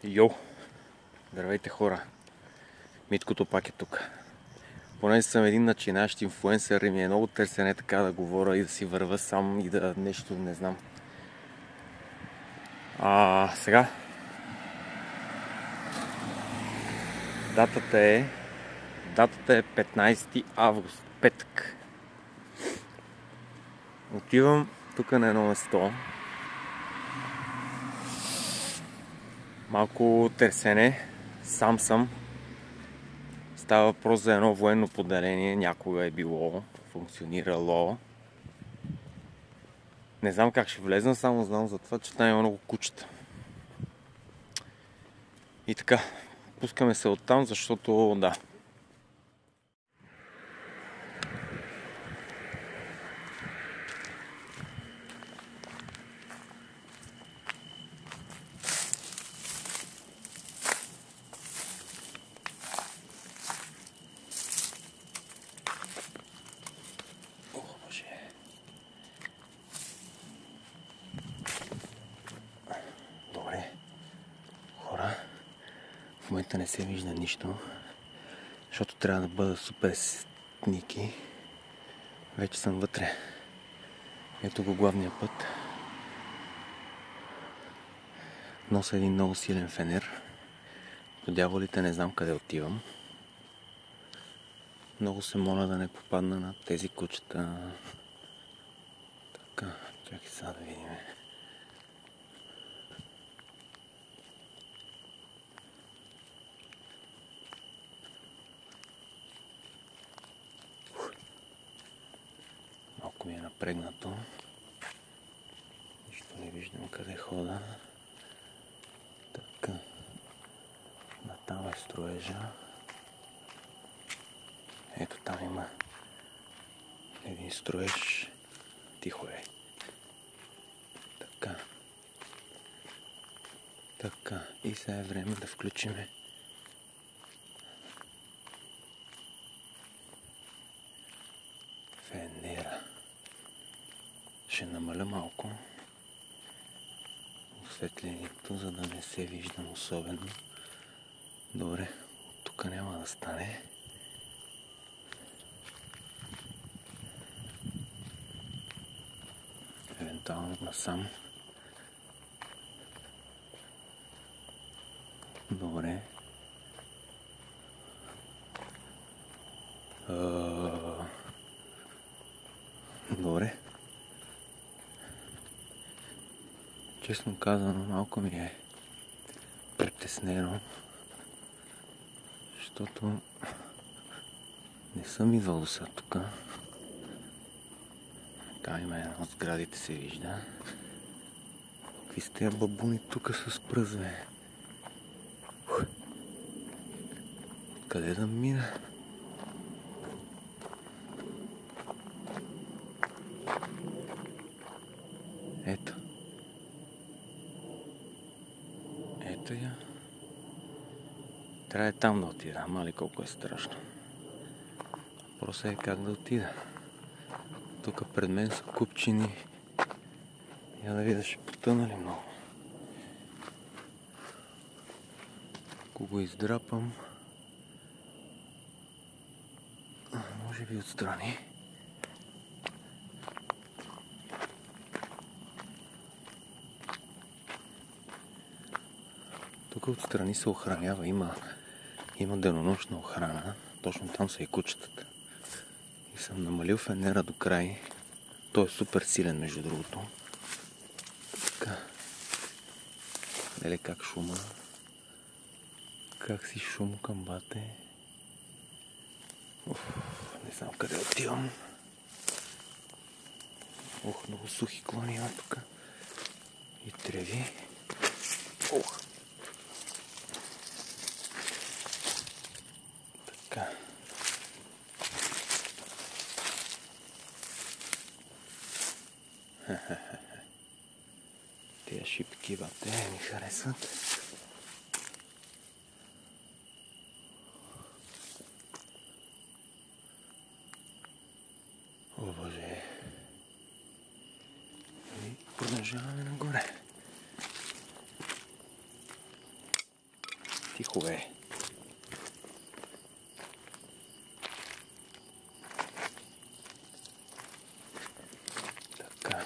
Йо! Здравейте хора! Миткото пак е тук. Понеже съм един начинащ инфлуенсър и ми е много търсене така да говоря и да си върва сам и да нещо не знам. Сега датата е 15 август, петък. Отивам тук на едно место. Малко търсене, сам съм. Става въпрос за едно военно поделение, някога е било, функционирало. Не знам как ще влезна, само знам за това, че там има много кучета. И така, пускаме се оттам, защото да. Добре. Хора, в момента не се вижда нищо, защото трябва да бъда супер сники. Вече съм вътре. Ето го главния път. Нося един много силен фенер. По дяволите не знам къде отивам. Много се моля да не попадна на тези кучета. Така, чакай сега да видим. Малко ми е напрегнато. Нищо не виждам къде хода. Така. Натам е строежа. Ето там има един строеж. Тихо е. Така. Така. И сега е време да включиме фенера. Ще намаля малко осветлението, за да не се виждам особено. Добре, тук няма да стане. Евентуално насам. Добре. Добре. Честно казано, малко ми е притеснено, защото не съм идвал до сега тук. Там има една от сградите, се вижда. Какви сте тия бабуни тук с пръзве? Откъде да мина? Ето. Ето я. Трябва там да отида, мали колко е страшно. Просто е как да отида. Тук пред мен са купчини. Я да видя, ще потъна ли много. Ако го издрапам, може би отстрани. Тук отстрани се охранява, има денонощна охрана. Точно там са и кучетата. И съм намалил фенера до край. Той е супер силен, между другото. Така. Еле как шума. Как си шум към бате. Не знам къде отивам. Много сухи клони има тук. И треви. Така. Тия шипки бате ми харесват. О, Боже. И продължаваме нагоре. Тихо бе. Така.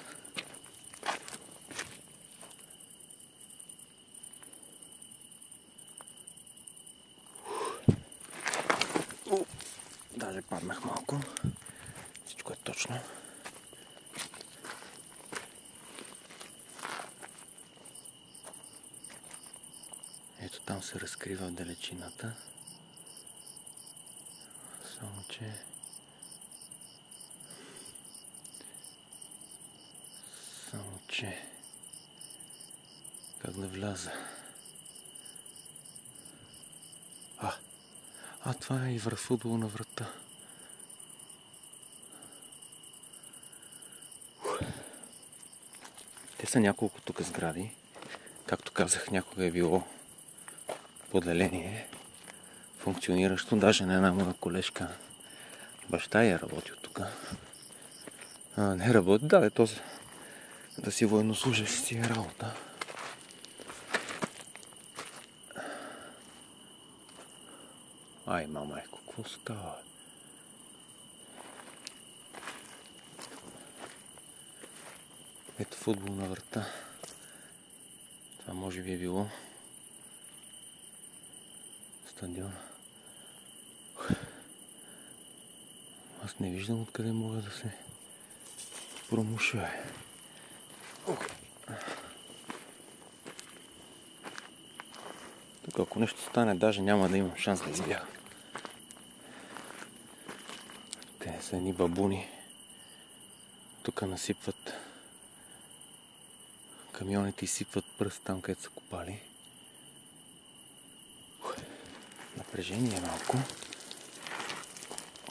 Даже паднах малко. Всичко е точно. Ето там се разкрива в далечината. Само че как да вляза? Това е и футбол на врата. Те са няколко тук сгради. Както казах, някога е било поделение. Функциониращо. Даже на една моя колежка баща е работил тук. Не работи, да си военнослужащ си е работа. Ай, мамайко, какво става? Ето футбол на врата. Това може би е било стадион. Аз не виждам откъде мога да се промуша. Тук ако нещо стане, даже няма да имам шанс да избягам. Те са едни бабуни. Тук насипват камионите и сипват пръст там, където са копали. Напрежение е малко.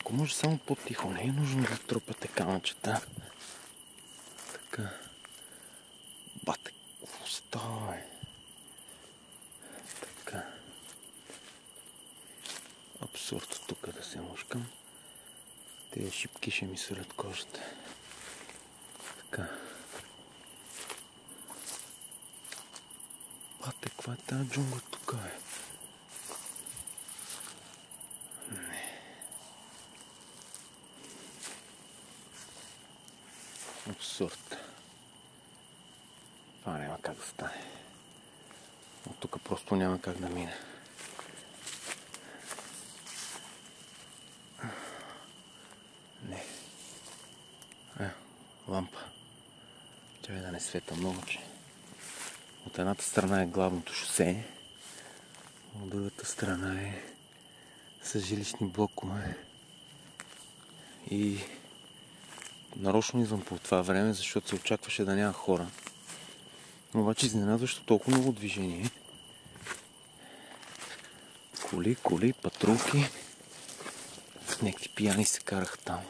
Ако може само по-тихо, не е нужно да трупате камъчета. Така. Бате, какво става, бе? Така. Абсурд тук да се мушкам. Тези шипки ще ми сурят кожата. Така. Бате, каква е тази джунгла тук, бе? Не. Абсурд. Това няма как да стане. От тук просто няма как да мине. Не. Лампа. Чакай да не света много, че от едната страна е главното шосе, от другата страна са жилищни блокове. И нарочно идвам по това време, защото се очакваше да няма хора. Но обаче изненадващо толкова много движение. Коли, патрулки. Някакви пияни се караха там.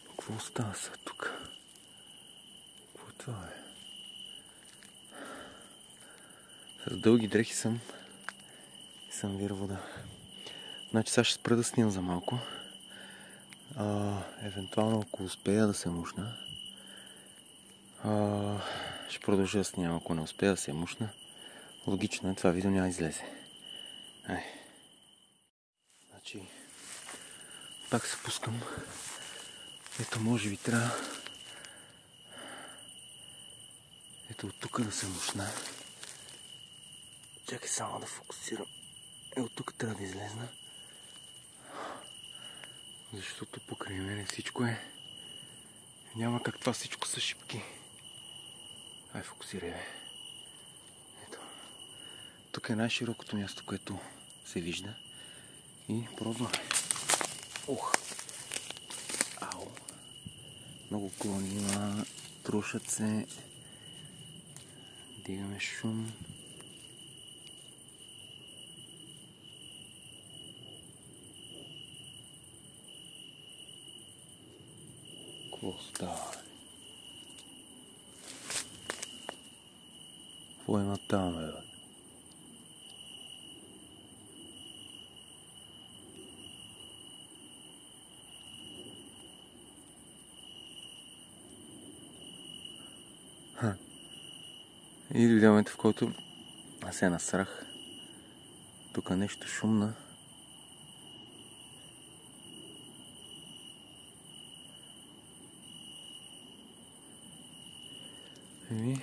Какво става сега тук? Какво е това, бе? С дълги дрехи съм вира вода. Значи сега ще спра да снимам за малко. Евентуално ако успея да се мушна, ще продължа да снимам. Ако не успея да се мушна, логично е, това видео няма излезе. Значи, пак се пускам. Ето, може би трябва... Ето от тук да се мушна. Чакай само да фокусирам. От тук трябва да излезна. Защото покрай мене всичко е... Няма как това всичко са шипки. Ай, фокусирай, бе. Ето. Тук е най-широкото място, което се вижда. И пробваме. Ау. Много клони има. Трушат се. Дигаме шум. Какво става? Какво има там, бе? И дойде момента, в който аз се насрах. Тук нещо шумна. Еми...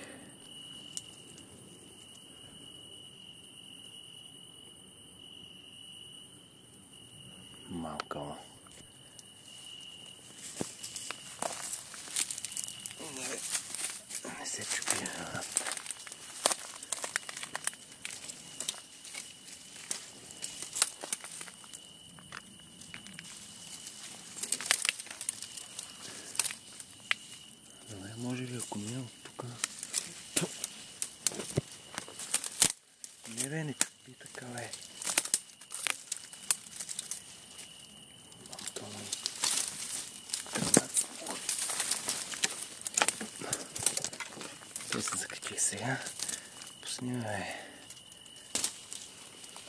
Малко. Не се чупи. Добре, може ли ако мина от тук? Не бе, не чупи така, бе. Той се закачи сега. Пусни ме, бе.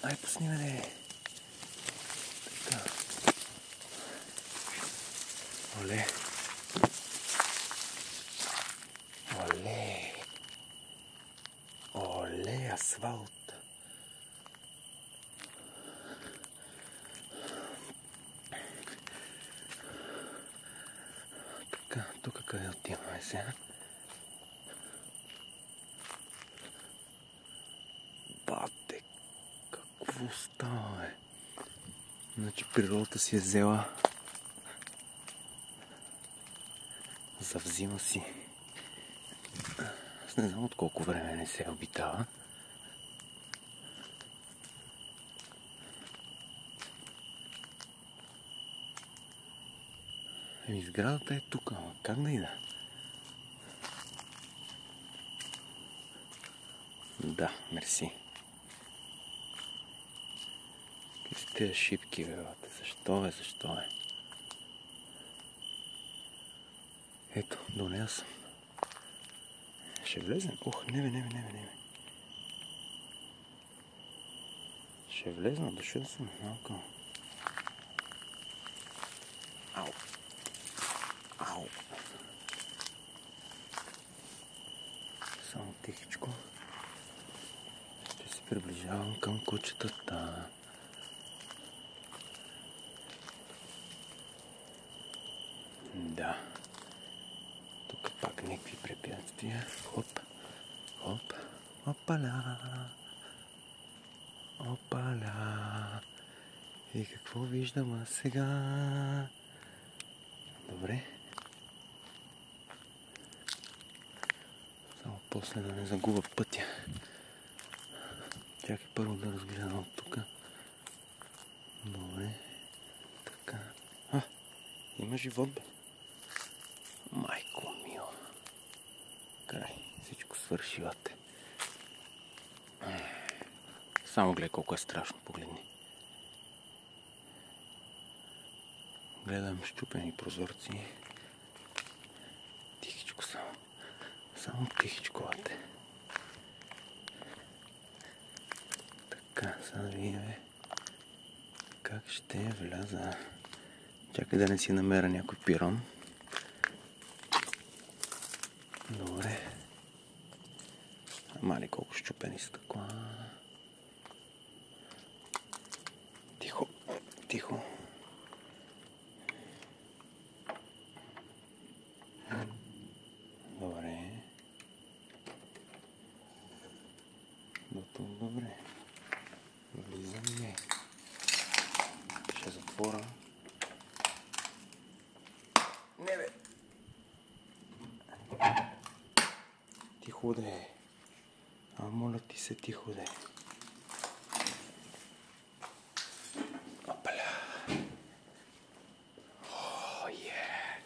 Ай, пусни ме, бе. Така. Оле. Оле. Оле, асфалт. Така, тук къде отиваме сега? Бате, какво става, бе? Значи природата си е взела. Завзима си. Аз не знам от колко време не се обитава. Еми, сградата е тук, ама как да ида? Да, мерси. Какви са тези шипки, бе, бате? Защо, бе, защо, бе? Ето, до нея съм. Ще влезем? Ох, не бе. Ще влезна, дошъл съм малко. Ау. Ау. Само тихичко. Ще се приближавам към кучетата. Да. Тук пак някакви препятствия. Хоп. Хоп. Опаля. Опаля. И какво виждам аз сега? Добре. Само после да не загубя пътя. Чакай първо да разгледам от тук. Добре. Така. Има живот, бе. Майко мила. Край. Всичко свърши, бате. Само гледай колко е страшно, погледни. Гледам щупени прозорци. Тихичко само. Само тихичко, бате. Така, сега да видим как ще вляза. Чакай да не си намеря някой пирон. Добре. Ама ли колко щупени стъкла. Тихо, тихо. Добре. Дотук добре. Влизаме. Ще затворя. Не бе! Тихо де. Моля ти се, тихо де. Опаля. О, е!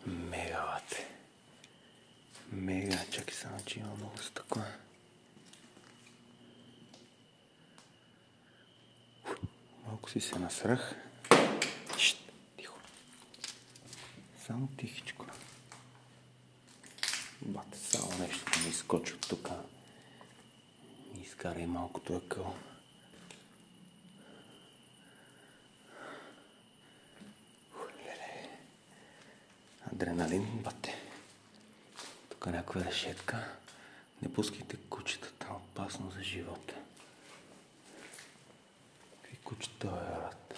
Мега, бате. Мега. Чакай само, че има много стъкла. Малко си се насрах. Шт, тихо. Само тихичко. Бате, само нещо да ми изкочи от тук. Ми изкарай малкото акъл. Адреналин, бате. Тук някаква решетка. Не пускайте кучетата, опасно за живота. Какви кучета, бе, брат?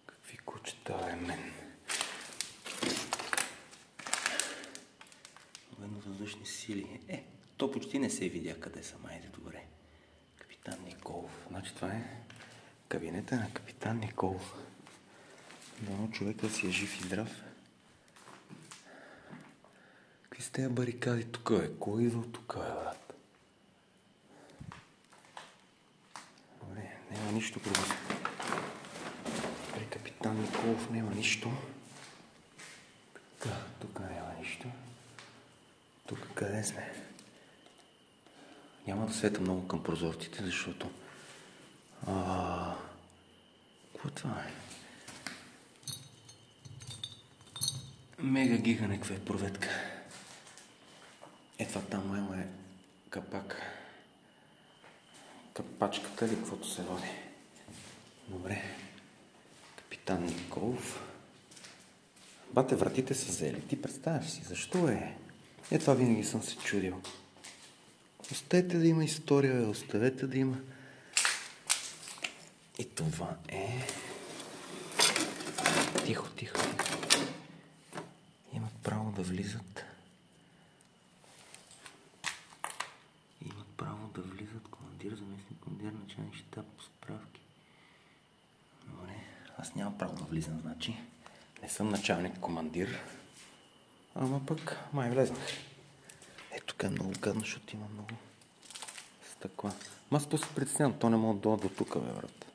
Какви кучета, бе, мен? Военновъздушни сили. То почти не се видя къде са, майде, добре. Капитан Николов. Значи това е кабинета на капитан Николов. Дано човека си е жив и здрав. Какви сте барикади тук, бе? Кой идва тук, бе, брат? Добре, няма нищо при капитан Николов няма нищо. Така, тук няма нищо. Тук къде сме? Няма да света много към прозорците, защото... Какво е това, бе? Мега гига някаква проветка. Това там е капак. Капачката или каквото се води. Добре. Капитан Николов. Бате, вратите са взели. Ти представяш си, защо е? Това винаги съм се чудил. Оставете да има история, бе. Оставете да има. И това е... Тихо, тихо. Имат право да влизат. Имат право да влизат командир, заместник командир, началник щаб, справки. Добре, аз нямам право да влизам, значи. Не съм началник командир. Ама пък май влезнах. Тук е много гадно, защото има много стъкла. Аз то се притеснявам, то не мога да дойда до тук, бе, брат.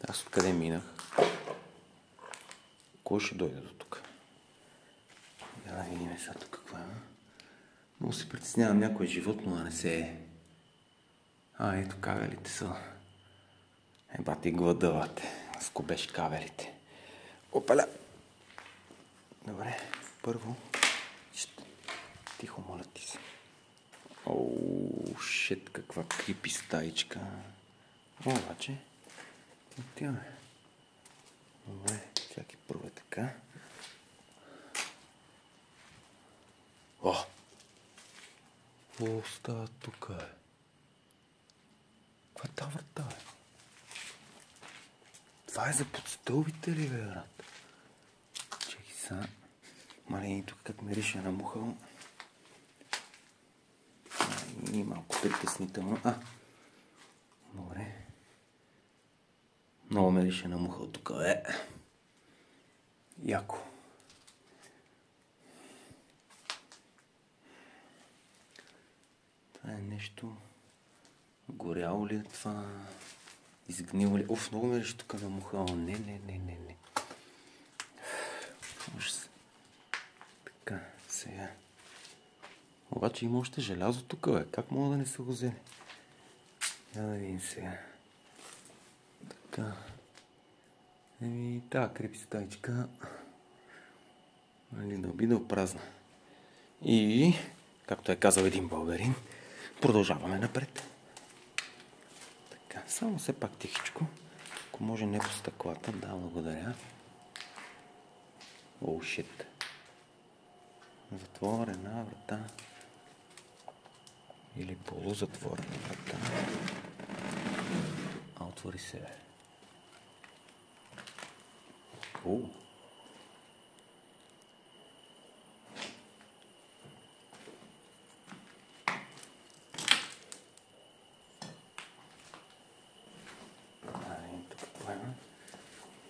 Аз откъде минах? Кой ще дойде до тук? Да видим сега тук какво е. Много се притеснявам някое животно да не се е. Ето кавелите са. Бати гладавате. Скобеш кавелите. Опаля! Добре, първо... Тихо, моля ти се. Шит, каква крипи стаичка. Обаче... Отиваме. Добре, чакай първо така. Какво става тук, бе? Каква е тази врата, бе? Това е за подстълбите ли, бе, брат? Чекай сега. Малени тук как мирише на мухъл. И малко притеснително. Добре. Много мирише на мухъл тук, бе. Яко. Това е нещо... Горяло ли е това? Изгнило ли? Много мирише тук на мухъл. Не. Ужас. Така, сега. Обаче има още желязо тук, бе. Как мога да не са го взели? Да видим сега. Така. Тая крепи стаичка. Да обидал празна. И, както е казал един българин, продължаваме напред. Така, само все пак тихичко. Ако може не по стъклата, да, благодаря. Шит. Затворена врата. Или полузатворена врата. Отвори се, бе.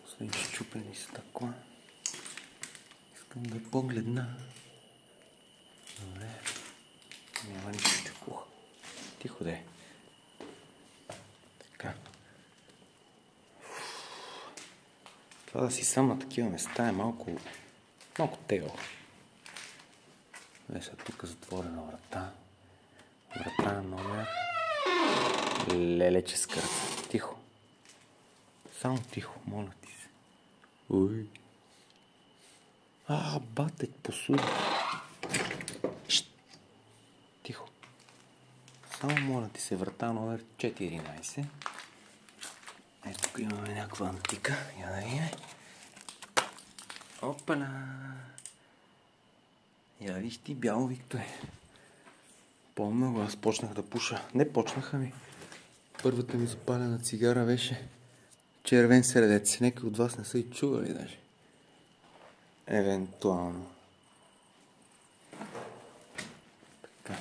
Освен изчупени стъкла. Искам да погледна. Добре. Няма нищо куха. Тихо де. Така. Това да си сам на такива места е малко тегло. Сега тук затворена врата. Врата на номер. Лелече скърца. Тихо. Само тихо, моля ти се. Бате, посуди. Тихо. Само моля ти се, врата номер 14. Тук имаме някаква антика. Я да видим. Опаля! Я виж ти, бяло, Викторе. По-много аз почнах да пуша. Не почнаха ми. Първата ми запалена цигара беше червен средец. Некои от вас не са и чували даже. Евентуално. Така.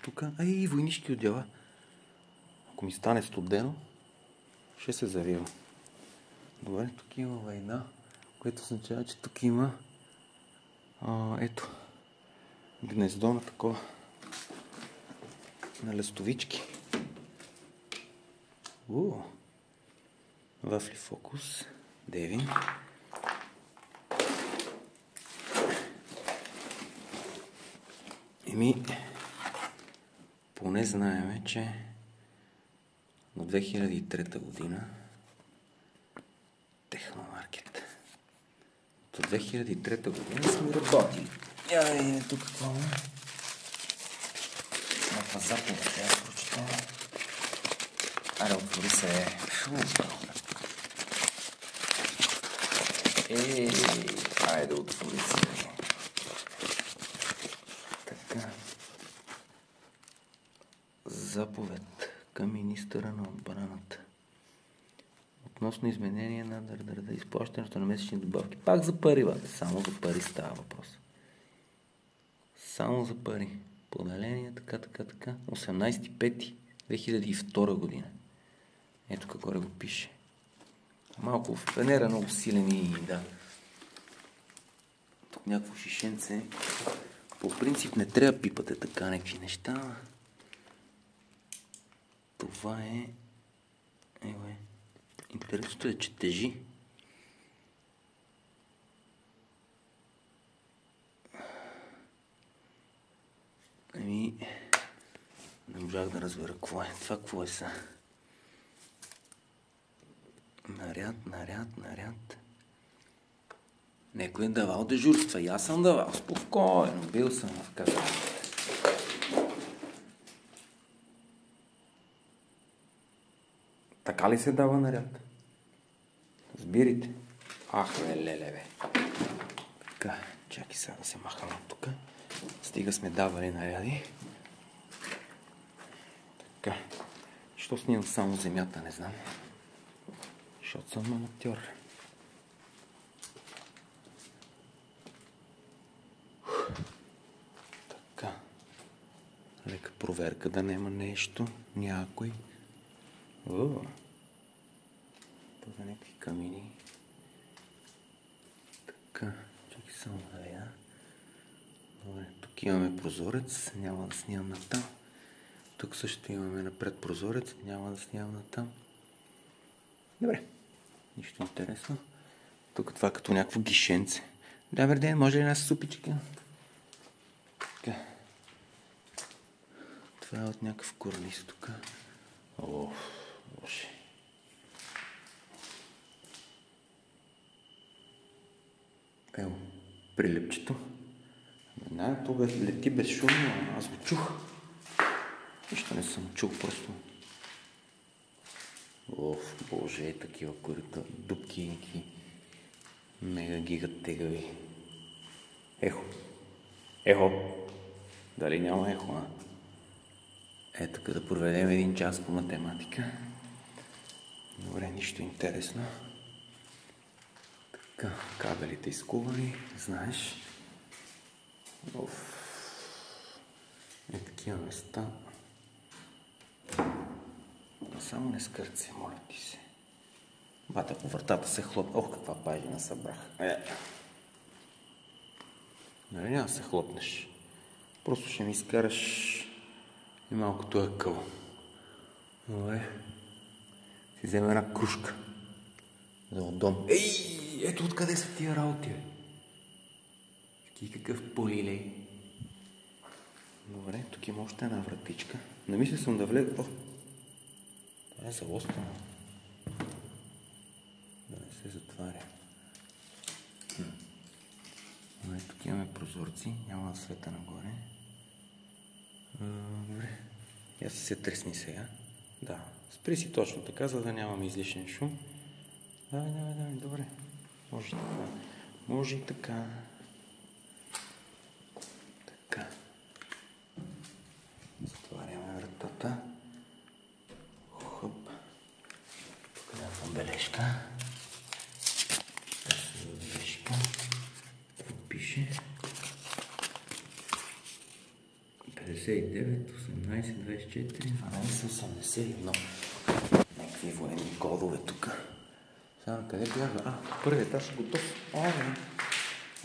Тук. Ай, войнишки отдела. Ако ми стане студено, ще се завива. Добре, тук има война, което означава, че тук има ето гнездо на такова на лестовички. Вафли фокус. Девин. Поне знаеме, че до 2003 година Техномаркет. До 2003 година сме работили. Видим тук какво е. Някаква заповед, трябва да прочетем. Аре, отвори се. Айде, отвори се. Така. Заповед към министъра на отбраната. Относно изменение на изплащането на месечни добавки. Пак за пари, бате. Само за пари става въпрос. Само за пари. Поделение, така. 18.5.2002 година. Ето какво го пише. Малко в фенера, много силени, да. Тук някакво шишенце. По принцип не трябва да пипате така някакви неща. Това е... Интересното е, че тежи. Не можах да разбера какво е. Това какво е са? Наряд. Некой е давал дежурства. И аз съм давал. Спокойно. Бил съм в казаната. Така ли се дава наряд? Разбирайте. Ах, леле, бе. Така, чакай сега да се махам от тук. Стига сме давали наряди. Така. Що снимам само земята, не знам. Защото съм аматьор. Така. Лека проверка да няма нещо. Някой. Това са някакви камини. Така. Чакай само да видя. Добре, тук имаме прозорец. Няма да снимам натам. Тук също имаме напред прозорец. Няма да снимам натам. Добре. Нищо интересно. Тук това като някакво гишенце. Добър ден, може ли една супичка? Така. Това е от някакъв корниз тук. Боже. Ево, прилепчето. То лети безшумно, аз го чух. Нищо не съм чул, просто. Боже, такива корита, дупки и някакви мега гига тегави. Ехо. Дали няма ехо, а? Ето, като да проведем един час по математика. Добре, нищо интересно. Така, кабелите изкувани, знаеш. Такива места. Само не скърци, моля ти се. Бата по вратата се хлопна. Каква пажина събрах. Нали няма се хлопнеш? Просто ще ми изкараш и малко този къл. Добре. Си вземе една кружка. За отдом. Ето откъде са тия работи, бе. Какъв полилей. Добре, тук има още една вратичка. Намисля съм да влезе. Това е залостено. Да не се затваря. Добре, тук имаме прозорци. Няма да света нагоре. Добре. Я си се тресни сега. Да. Спри си точно така, за да нямаме излишен шум. Давай, добре. Може така. Може и така. Така. Затваряме вратата. Хоп. Тук някаква бележка. Бележка. Пише 59, 18, 24, 12, 81. Някакви военни кодове тук. Сега къде бяга? Първият етаж е готов. Оле!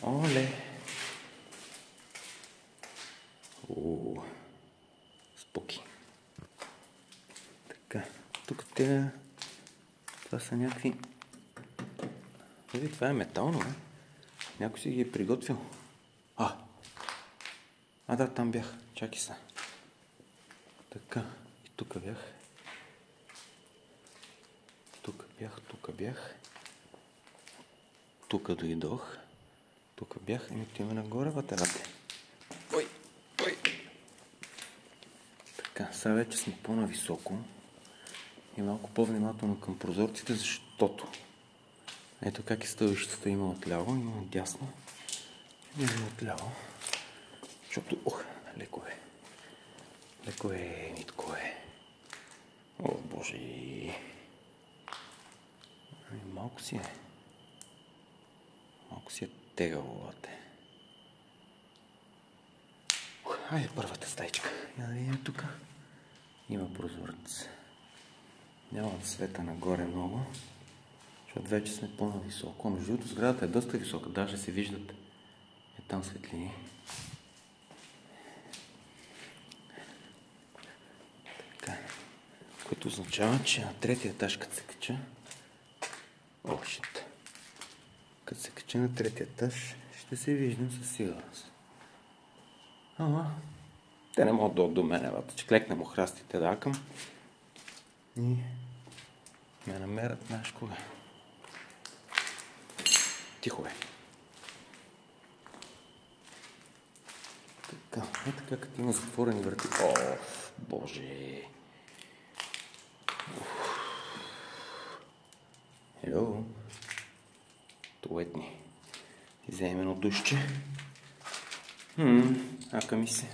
Оле! Споки. Така. Тук това са някакви... Види, това е метално, бе. Някой си ги е приготвил. Да, там бях. Чакай са. Така. И тук бях. Тук бях. Тук дойдох. Тук бях. И ми отиваме нагоре ватерате. Ой! Така, сега вече сме по-нависоко. И малко по-внимателно към прозорците, защото ето как и стълбището има отляво, има отдясно. Има отляво. Защото, леко е, Митко е. О, Боже. Малко си е тегало, лате. Айде първата стайчка. Я да видим тук. Има прозорец. Няма света нагоре много, защото вече сме по-нависоко. Между другото, сградата е доста висока, даже се виждат там светлини. Така. Което означава, че на третия етаж, като се кача... Като се кача на третия етаж, ще се виждам със сигурност. Те не могат до мене, че клекнем охрастите да акам. И ме намерят, знаеш кога. Тихо е. Така, като има затворени врати. Боже! Хело! Туетни. Вземем едно душче. Ака ми се.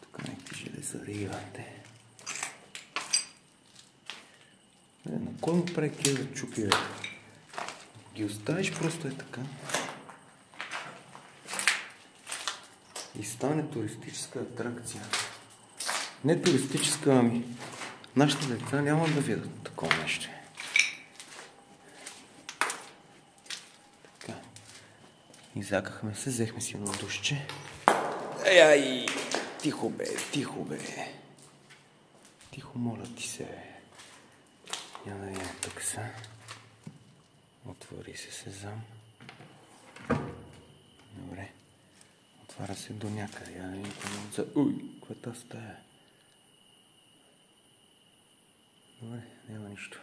Тук някакви железари имате. На кой му прави кеза чупи, бе? Ги оставиш просто е така. И стане туристическа атракция. Не туристическа, ами нашите деца няма да видят такова нещо. Така. Изякахме се, взехме си едно душче. Ай! Тихо бе. Тихо, моля ти се, бе. Я да видим тук са. Отвори се сезам. Добре. Отваря се до някъде. Я да видим за... Каква е тази стая? Добре, няма нищо.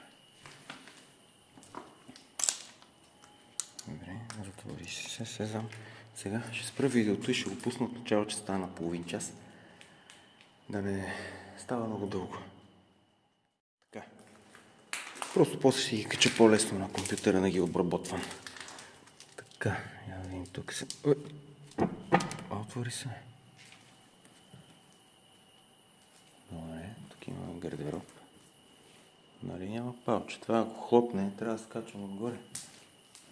Добре, затвори се сезам. Сега ще спра видеото и ще го пусна от начало, че става на половин час. Да не става много дълго. Така. Просто после ще ги кача по-лесно на компютъра, да ги обработвам. Така, я да видим тук се... Отвори се. Добре, тук има гардероб. Нали няма палче. Това ако хлопне, трябва да скачам отгоре.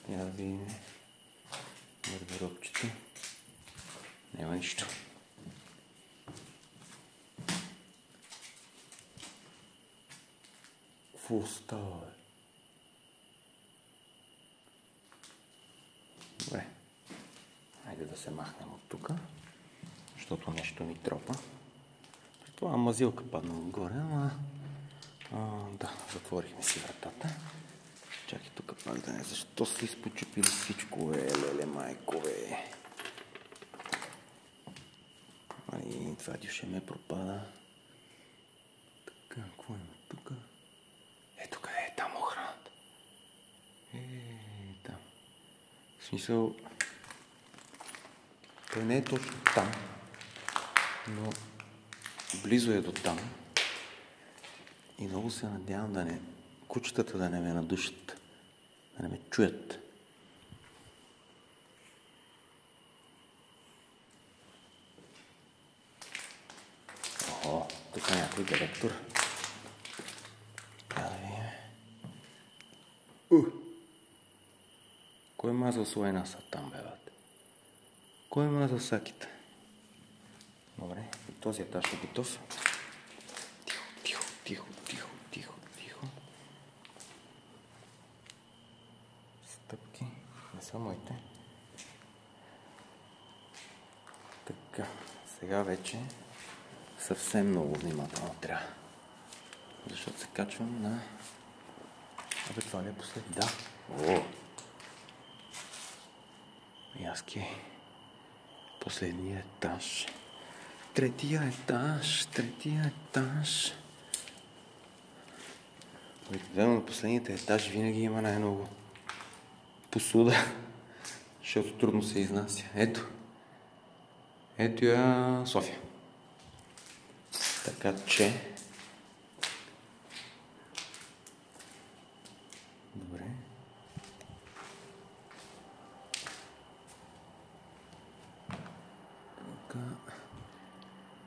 Я да видим гардеробчето. Няма нищо. Какво става, бе? Добре. Хайде да се махнем от тук, защото нещо ми тропа. Това мазилка падна отгоре, ама... Да, затворихме си вратата. Чакай тук пак да не... Защо са изпочупили всичко, бе? Леле, майко, бе. Това дюше ме пропада. Така, какво има тук? Ето къде е там охраната. Там. В смисъл... Той не е точно там, но близо е до там. И много се надявам да не... Кучетата да не ме надушат. Да не ме чуят. О, тук е някой директор. Да видим. Кой е мазал слайна са там, бебате? Кой е мазал саките? Добре, и този етаж е готов. Тихо, тихо, тихо, тихо, тихо. Стъпки, не са моите. Така, сега вече съвсем много внимателно трябва. Защото се качвам на... Абе, това ли е послед? Да. О! Яски. Последния етаж. Третия етаж. Обикновено на последните етаж винаги има най-много посуда, защото трудно се изнася. Ето я София. Така че... Добре. Тук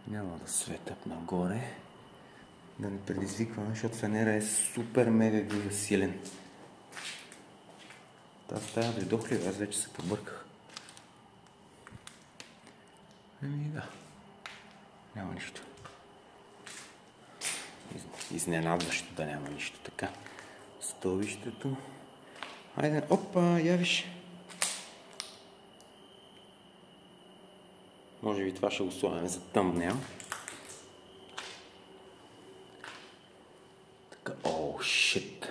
няма да светят нагоре. Да не предизвикваме, защото фенера е супер мега силен. Тази стая дойдох ли? Аз вече се побърках. Да. Няма нищо. Изненадващо да няма нищо. Така. Стълбището. Айде, опа, я виж. Може би това ще го слагаме за тъмбнейл. Така, шит.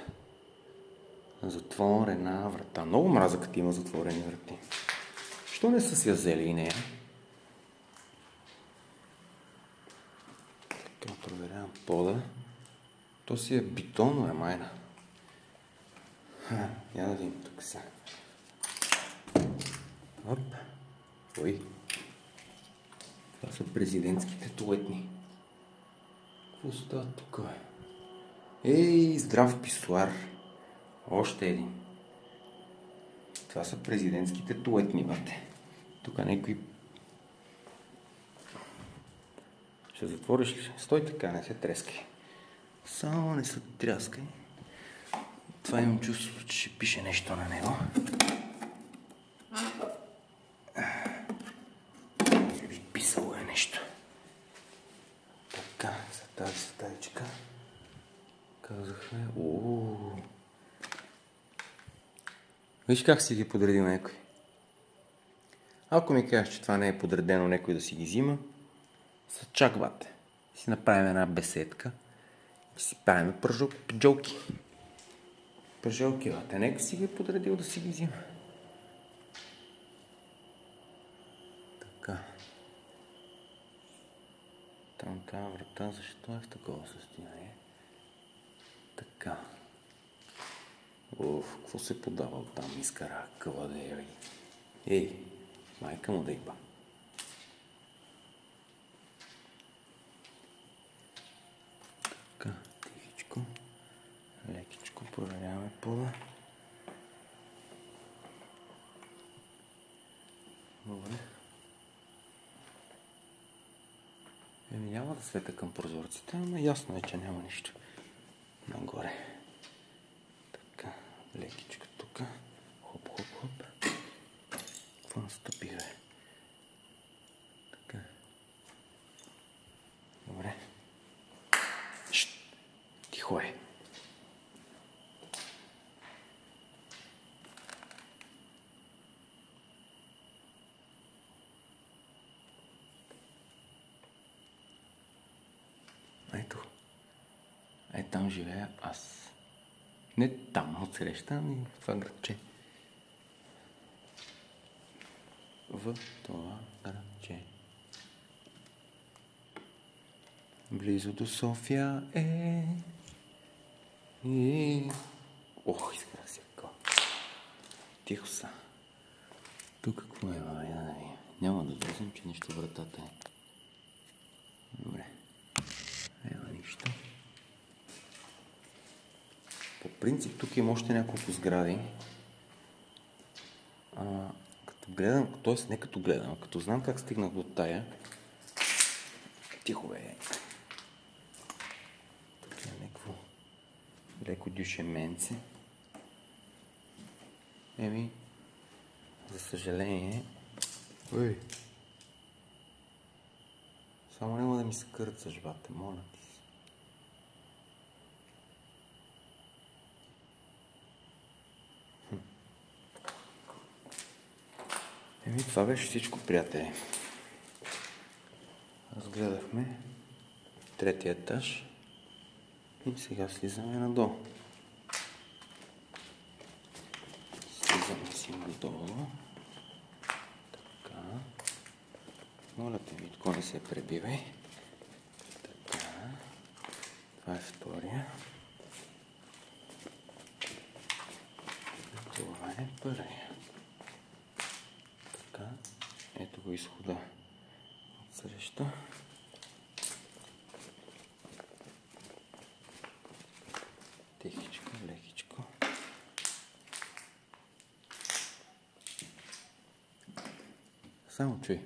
Затворена врата. Много мраза, като има затворени врати. Що не са си я взели и нея? Така, проверявам пода. То си е бетонно, майна. Я да видим тук сега. Оп. Ой. Това са президентските туалетни. Какво става тук? Ей, здрав писуар. Още един. Това са президентските туалетни, бате. Тук някой... Ще затвориш ли? Стой така, не се трескай. Само не се тряскай. Това имам чувство, че ще пише нещо на него. Писало е нещо. Така, за тази стаичка. Казахме... Виж как си ги подредил някой. Ако ми кажеш, че това не е подредено някой да си ги взима, са чак, бате. Си направим една беседка и си правим пържолки. Пържолки, бате. Нека си ги е подредил да си ги взима. Така. Там тази врата, защо е в такова състояние? Така. Какво се подава оттам? Изкара къва да е. Ей, майка му да иба. Така, тихичко, лекичко проверяваме пода. Добре. Няма да света към прозорците, ама ясно е, че няма нищо нагоре. Така, лекичко тук. Хоп. Какво настъпи, бе? Така. Добре. Тихо е. Ето. Там живея аз. Не там отсреща, ами в това градче. В това градче. Близо до София е. Изгра се какво. Тихо са. Тук какво е, няма да влезем, че нищо вратата е. Добре. Няма нищо. По принцип тук има още няколко сгради. Като гледам, т.е. не като гледам, а като знам как стигнах до тая. Тихо бе. Тук е някакво леко дюшеменце. За съжаление... Ой! Само няма да ми скърцаш, бате, моля ти се. Това беше всичко, приятели. Разгледахме третия етаж и сега слизаме надолу. Слизаме си надолу. Така. Моля те, Митко, не се пребивай. Така. Това е втория. Това е първия. Така. Ето го изхода от среща. Тихичко, лекичко. Само чуй.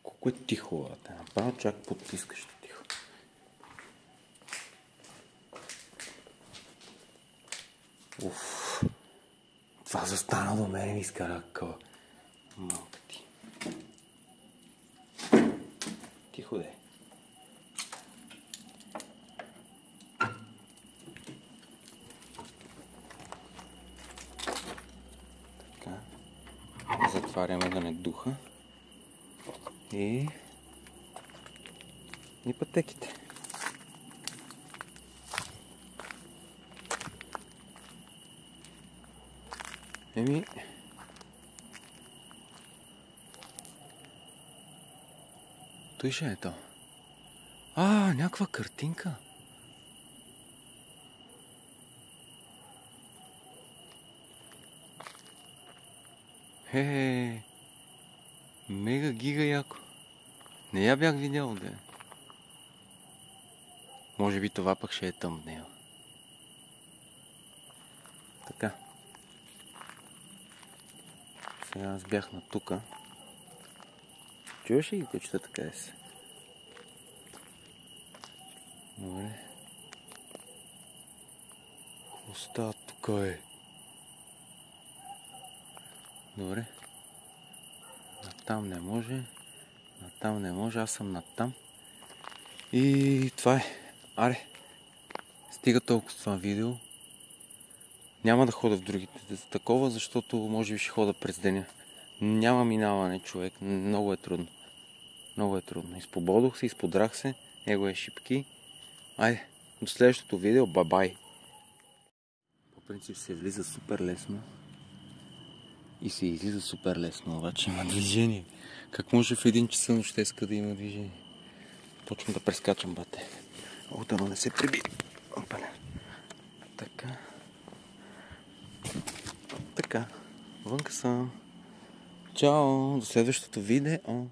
Колко е тихо, бе. Направо чак потискащо тихо. Уф. Това застана до мен и ми изкара къла. Малка ти. Тихо де. Така. Затваряме да не духа. И пътеките. Той ще е то. Някаква картинка. Мега гига яко. Не я бях видял, де. Може би това пък ще е тъмнейл. Така. Сега аз бях на тука. Чуваш ли ги кучета така е се? Добре. Какво става тука е? Добре. Натам не може. Натам не може. Аз съм натам. И това е. Аре. Стига толкова с това видео. Няма да хода в другите за такова, защото може би ще хода през деня. Няма минаване, човек. Много е трудно. Много е трудно. Изпободох се, изподрах се. Его е шипки. Айде, до следващото видео. Бай-бай. По принцип се влиза супер лесно. И се излиза супер лесно, обаче има движение. Как може в 1 часа нощеска да има движение? Почвам да прескачам, бате. Дано не се приби. Опаля. Така. Така. Вънка съм. Чао! До следващото видео.